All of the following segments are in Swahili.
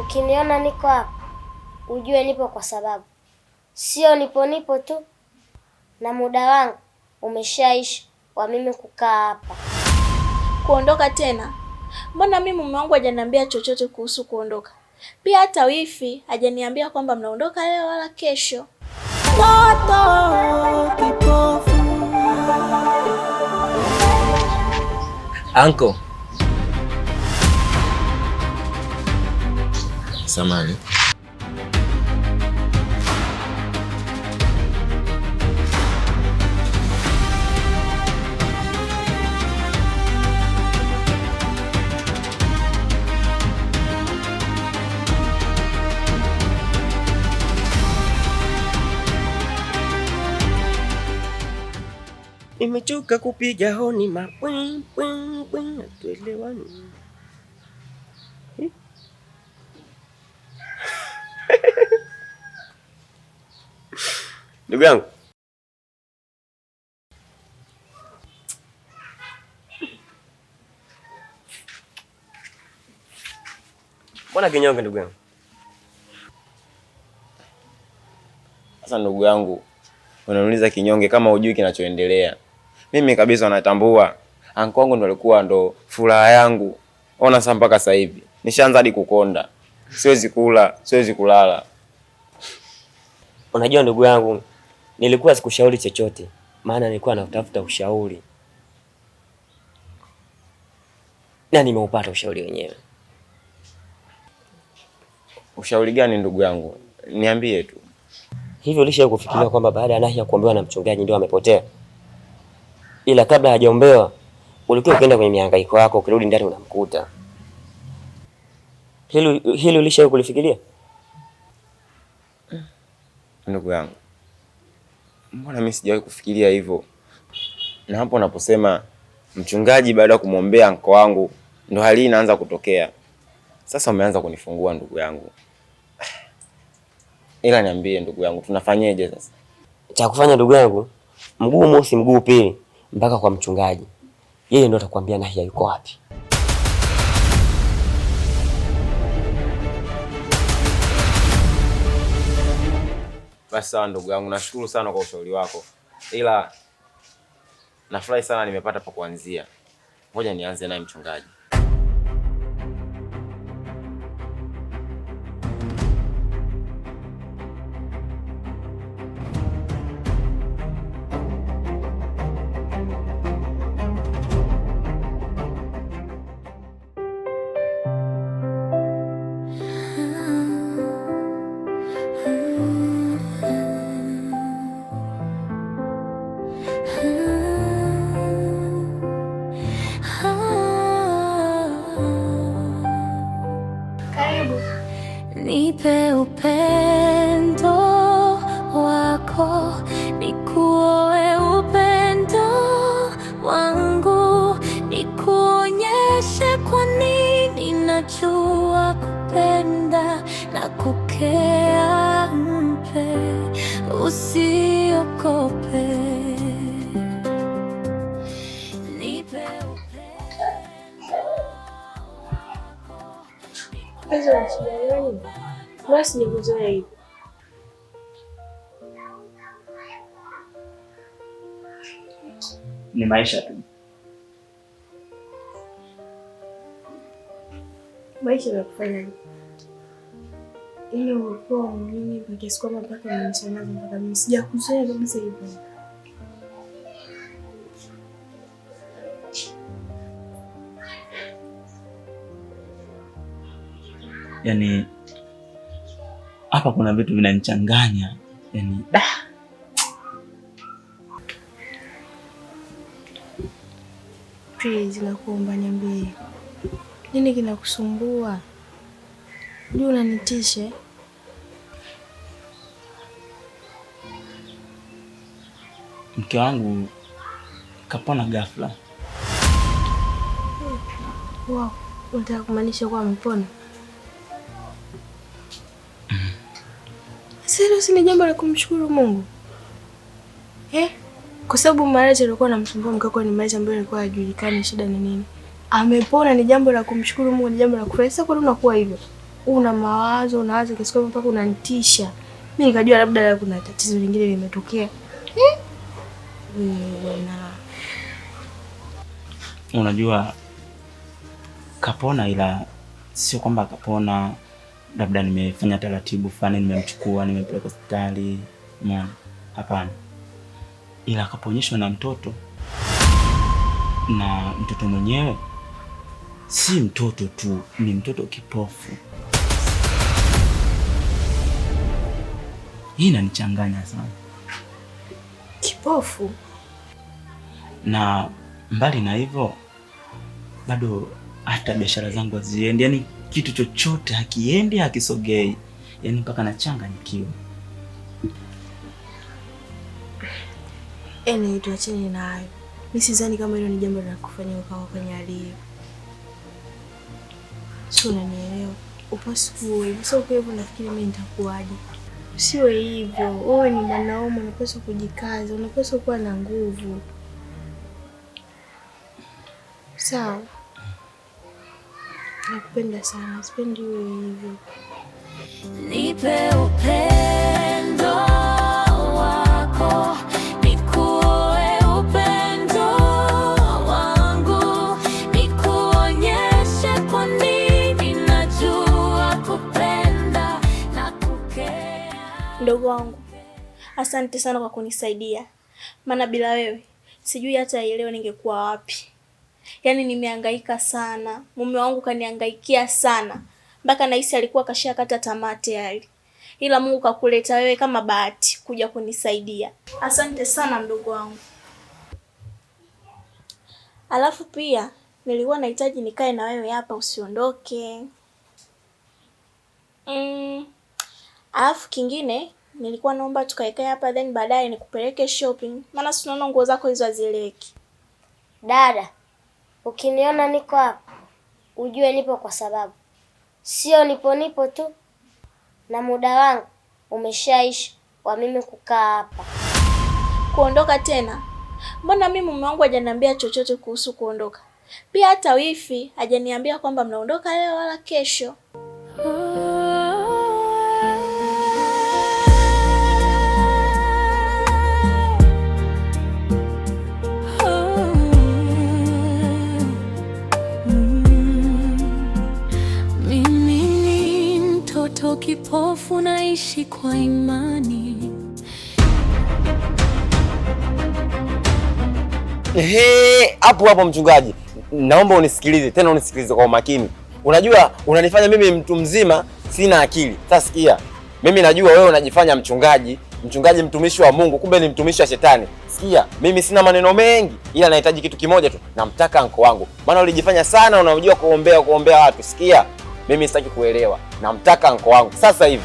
Ukiniona niko hapa, ujue nipo kwa sababu. Sio nipo tu. Na muda wangu umeshaisha wa mimi kukaa hapa. Kuondoka tena? Mbona mimi mume wangu hajaniambia chochote kuhusu kuondoka? Pia hata wifi hajaniambia kwamba mnaondoka leo wala kesho. Uncle. Samani. Nimechoka kupiga honi mapwing pwing pwing, tuelewani. Ndugu yangu. Mbona kinyonge ndugu yangu? Sasa ndugu yangu, unaniuliza kinyonge kama hujui kinachoendelea. Mimi kabisa natambua. Anko wangu ndo alikuwa ndo furaha yangu. Ona sasa mpaka sasa hivi nishaanza hadi kukonda. Siwezi kula, siwezi kulala. Unajua ndugu yangu, nilikuwa sikushauri chochote, maana nilikuwa natafuta ushauri. Na nimeupata ushauri wenyewe. Ushauri gani ndugu yangu? Niambie tu. Hivyo ulishawahi kufikiria kwamba baada ya Nahia kuombewa na mchungaji ndio amepotea? Ila kabla hajaombewa, ulikuwa ukienda kwenye mihangaiko yako, ukirudi ndani unamkuta. Hilo ulishawahi kulifikiria? Ndugu yangu, mbona mimi sijawahi kufikiria hivyo? Na hapo unaposema mchungaji baada ya kumwombea anko wangu ndo hali inaanza kutokea. Sasa umeanza kunifungua ndugu yangu. Ila niambie ndugu yangu, tunafanyaje sasa? Cha kufanya ndugu yangu, mguu mosi mguu pili mpaka kwa mchungaji. Yeye ndo atakwambia Nahia yuko wapi. Basi sawa ndugu yangu, nashukuru sana kwa ushauri wako. Ila nafurahi sana nimepata pa kuanzia. Ngoja nianze naye mchungaji. Nipe upendo wako, nikuoe upendo wangu, nikuonyeshe kwa nini najua kupenda na kukea. Mpe, usiogope. Nipe upendo wako. Hizo nini? Basi nikuzoea hivi. Ni maisha tu. Maisha yanakufanya ili uokoe mimi kwa kiasi kwamba mpaka umenishangaza mpaka mimi sijakuzoea kabisa hivyo. Yaani hapa kuna vitu vinanichanganya. Yaani Please nakuomba niambie. Nini kinakusumbua? Ndio unanitisha. Mke wangu kapona ghafla. Wow, unataka kumaanisha kwa amepona? Sasa si ni jambo la kumshukuru Mungu. Kwa sababu maradhi alikuwa anamsumbua mkako ni maradhi ambayo alikuwa hajulikani shida ni nini. Amepona, ni jambo la kumshukuru Mungu, ni jambo la kufurahi. Sasa kwa nini unakuwa hivyo? una mawazo, unawaza kiasi kwamba mpaka unanitisha. Mimi nikajua labda kuna tatizo lingine limetokea. Bwana. Unajua kapona, ila sio kwamba kapona labda nimefanya taratibu fulani, nimemchukua nimepeleka hospitali, umeona? Hapana. Ila akaponyeshwa na mtoto, na mtoto mwenyewe si mtoto tu, ni mtoto kipofu. Hii inanichanganya sana. Kipofu? Na mbali na hivyo bado hata biashara zangu haziendi, yani kitu chochote hakiendi, hakisogei, yani mpaka nachanganyikiwa. Tuachane na hayo. Mimi sidhani kama hilo ni jambo la kufanya ukawa kwenye hali hiyo. Sio, unanielewa? Upasue, sio kwa hivyo nafikiri mimi nitakuaje. Usiwe hivyo. Wewe ni mwanaume, unapaswa kujikaza, unapaswa kuwa na nguvu. Sawa? Nakupenda sana, sipendi uwe hivyo. Nipe upendo wako, nikuoe upendo wangu, nikuonyeshe kwa nini najua kupenda na kukea. Ndogo wangu, asante sana kwa kunisaidia. Maana bila wewe sijui hata leo ningekuwa wapi. Yaani nimehangaika sana. Mume wangu kanihangaikia sana. Mpaka nahisi alikuwa kashakata tamaa tayari. Ila Mungu kakuleta wewe kama bahati kuja kunisaidia. Asante sana mdogo wangu. Alafu pia nilikuwa nahitaji nikae na wewe hapa, usiondoke. Alafu kingine nilikuwa naomba tukae hapa, then baadaye nikupeleke shopping. Maana si unaona nguo zako hizo hazieleweki. Dada, ukiniona niko hapa ujue nipo kwa sababu. Sio nipo tu, na muda wangu umeshaisha wa mimi kukaa hapa. Kuondoka tena? Mbona mimi mume wangu hajaniambia chochote kuhusu kuondoka? Pia hata wifi hajaniambia kwamba mnaondoka leo wala kesho. Mimi ni mtoto kipofu, naishi kwa imani. Hapo mchungaji, naomba unisikilize tena, unisikilize kwa umakini. Unajua unanifanya mimi mtu mzima sina akili. Sasa sikia, mimi najua wewe unajifanya mchungaji, mtumishi wa Mungu, kumbe ni mtumishi wa shetani. Sikia, mimi sina maneno mengi, ila nahitaji kitu kimoja tu. Namtaka anko wangu. Maana ulijifanya sana unajua kuombea watu. Sikia, mimi sitaki kuelewa. Namtaka anko wangu sasa hivi.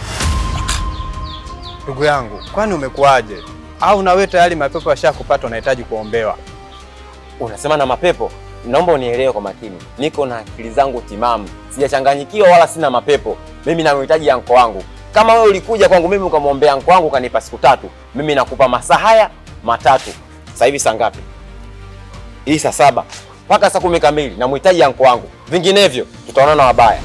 Ndugu yangu, kwani umekuaje? Au na wewe tayari mapepo yashakupata unahitaji kuombewa? Unasema na mapepo? Naomba unielewe kwa makini. Niko na akili zangu timamu. Sijachanganyikiwa wala sina mapepo. Mimi namhitaji anko wangu. Kama wewe ulikuja kwangu mimi ukamwombea anko wangu kanipa siku 3, mimi nakupa masaa haya 3. Sasa hivi saa ngapi? Hii saa 7 mpaka saa 10 kamili namhitaji anko wangu. Vinginevyo tutaonana wabaya.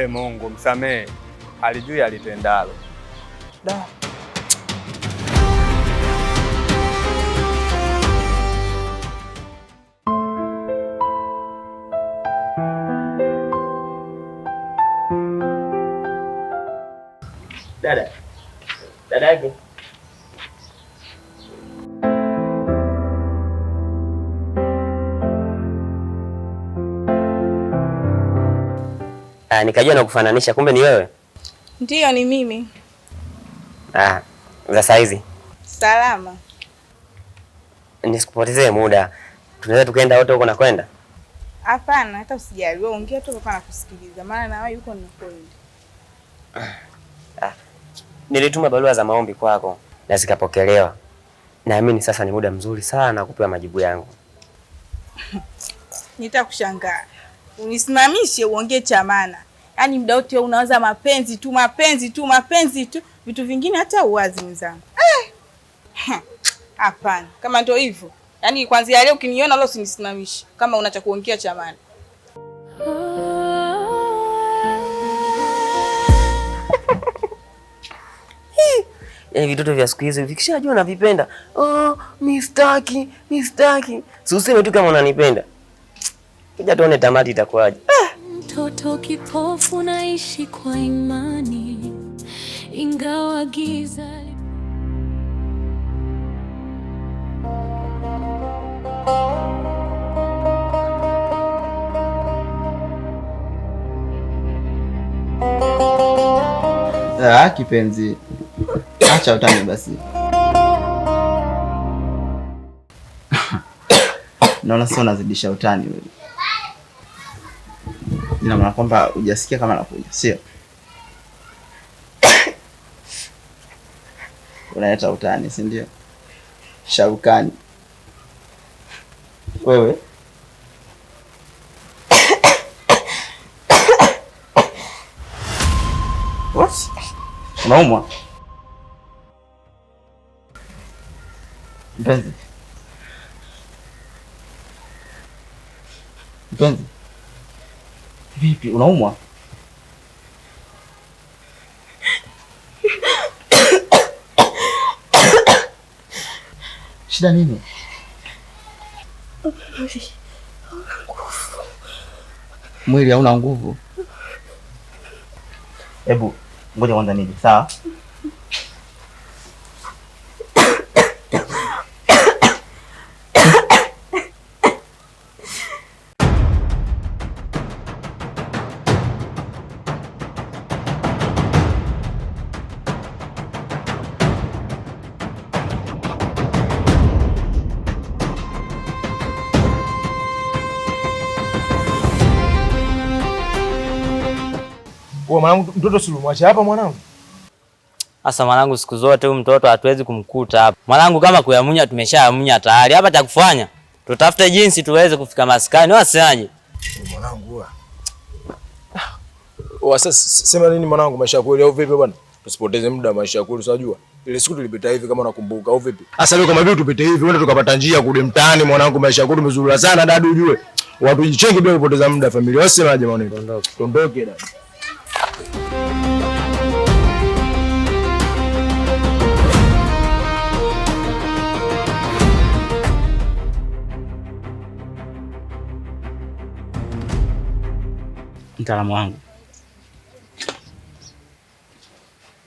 Mungu msamehe. Alijui alitendalo. Da. Dada yake. Nikajua na kufananisha, kumbe ni wewe. Ndiyo, ni mimi. Za saizi Salama. Nisikupotezee muda, tunaweza tukaenda wote huko na kwenda? Hapana, hata usijali. Wewe ongea tu hapa na kusikiliza, maana na wewe yuko ninakwenda. Nilituma barua za maombi kwako na zikapokelewa. Naamini sasa ni muda mzuri sana kupewa majibu yangu. Nitakushangaa. Unisimamishe uongee cha maana. Yaani muda wote unawaza mapenzi tu. Vitu vingine hata uwazi mzangu. Hapana. Kama ndio hivyo, Yaani kwanza leo ukiniona leo usinisimamishe kama unacha kuongea chamani. Vitoto vya siku hizi vikishajua navipenda. Mistaki. Si useme tu kama unanipenda. Kuja tuone tamati itakuwaje. Mtoto kipofu naishi kwa imani, ingawa giza. Kipenzi, acha utani basi. Naona sio unazidisha utani wewe. Ina maana kwamba hujasikia kama nakuja, sio? Unaleta utani, si ndio? Sharukani. Wewe what? Unaumwa? Mpenzi. Vipi, unaumwa? Shida nini? Mwili hauna nguvu. Hebu ngoja kwanza nije, sawa? Mwanangu, mtoto si umwache hapa mwanangu? Sasa mwanangu, siku zote huyu mtoto hatuwezi kumkuta hapa. Mwanangu, kama kuyamunya tumeshayamunya tayari. Hapa cha kufanya tutafute jinsi tuweze kufika maskani. Wasemaje? Mwanangu sasa sema nini mwanangu, maisha kweli au vipi bwana? Tusipoteze muda, maisha kweli unajua. Ile siku tulipita hivi kama unakumbuka au vipi? Sasa leo kama vipi tupite hivi, wenda tukapata njia kule mtaani mwanangu, maisha kweli tumezurura sana dadu ujue. Watu jichenge bila kupoteza muda familia. Wasemaje mwanangu? Tuondoke dadu. Mtaalamu wangu,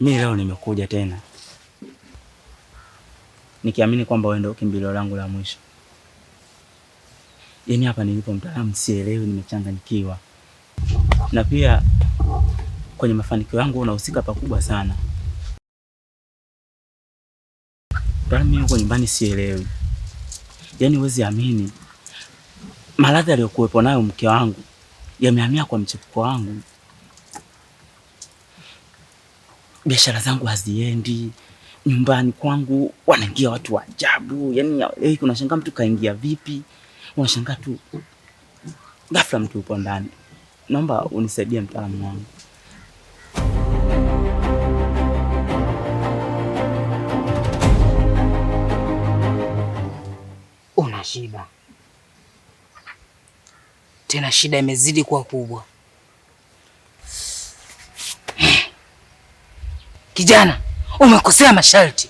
mimi leo nimekuja tena nikiamini kwamba wewe ndio kimbilio langu la mwisho. Yaani hapa nilipo mtaalamu, sielewi, nimechanganyikiwa. Na pia kwenye mafanikio yangu unahusika pakubwa sana. Mtaalamu, mimi huko nyumbani sielewi. Yaani huwezi amini, maradhi aliyokuwepo nayo mke wangu yamehamia kwa mchepuko wangu. Biashara zangu haziendi, nyumbani kwangu wanaingia watu wa ajabu. Yaani unashangaa mtu kaingia vipi? Unashangaa tu ghafla mtu upo ndani. Naomba unisaidie mtaalamu wangu. Una shida. Tena shida imezidi kuwa kubwa. Kijana, umekosea masharti.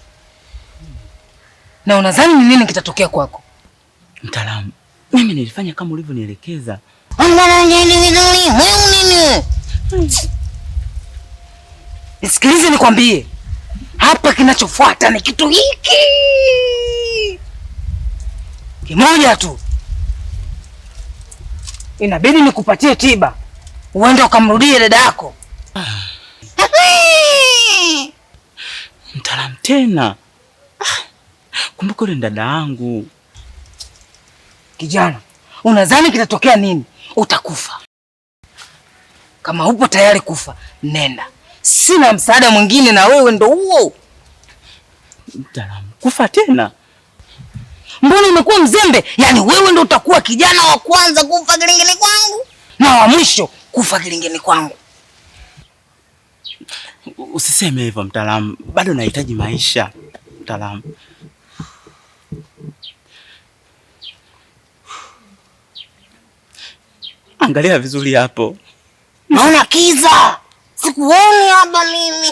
Na unadhani ni nini kitatokea kwako? Mtaalamu, mimi nilifanya kama ulivyonielekeza. Nisikilize nikwambie. Hapa kinachofuata ni kitu hiki kimoja tu. Inabidi nikupatie tiba uende ukamrudie dada yako. Mtaalamu tena. Kumbuka yule dada yangu. Kijana, unadhani kitatokea nini? Utakufa. Kama upo tayari kufa, nenda. Sina msaada mwingine na wewe ndo huo. Mtaalamu, kufa tena? Mbona umekuwa mzembe? Yaani wewe ndo utakuwa kijana wa kwanza kufa kilingeni kwangu na wa mwisho kufa kilingeni kwangu. Usiseme hivyo mtaalamu, bado nahitaji maisha. Mtaalamu, Angalia vizuri hapo. Naona kiza. Sikuoni hapa mimi.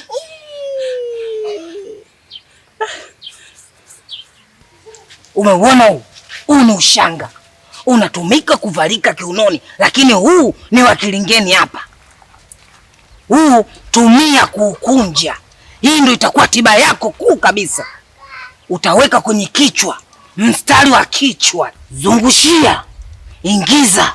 Umeuona huu? Huu ni ushanga. Unatumika kuvalika kiunoni, lakini huu ni wa kilingeni hapa. Huu tumia kuukunja. Hii ndio itakuwa tiba yako kuu kabisa. Utaweka kwenye kichwa, mstari wa kichwa, zungushia, ingiza.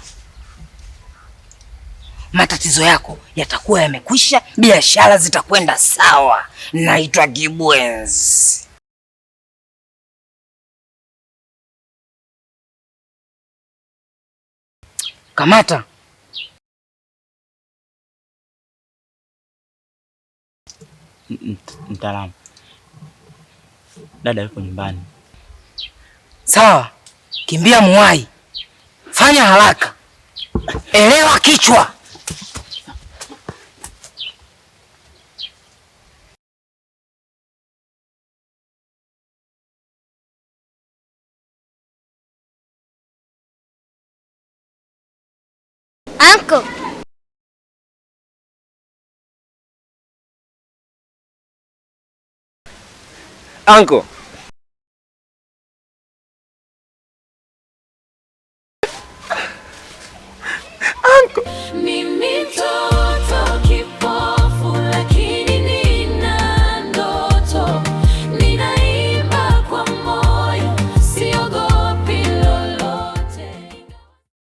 Matatizo yako yatakuwa yamekwisha, biashara zitakwenda sawa. Naitwa Kibwenzi. Kamata. Mtaalamu. Dada yuko nyumbani. Sawa. Kimbia muwai. Fanya haraka. Elewa kichwa. Anko. Anko.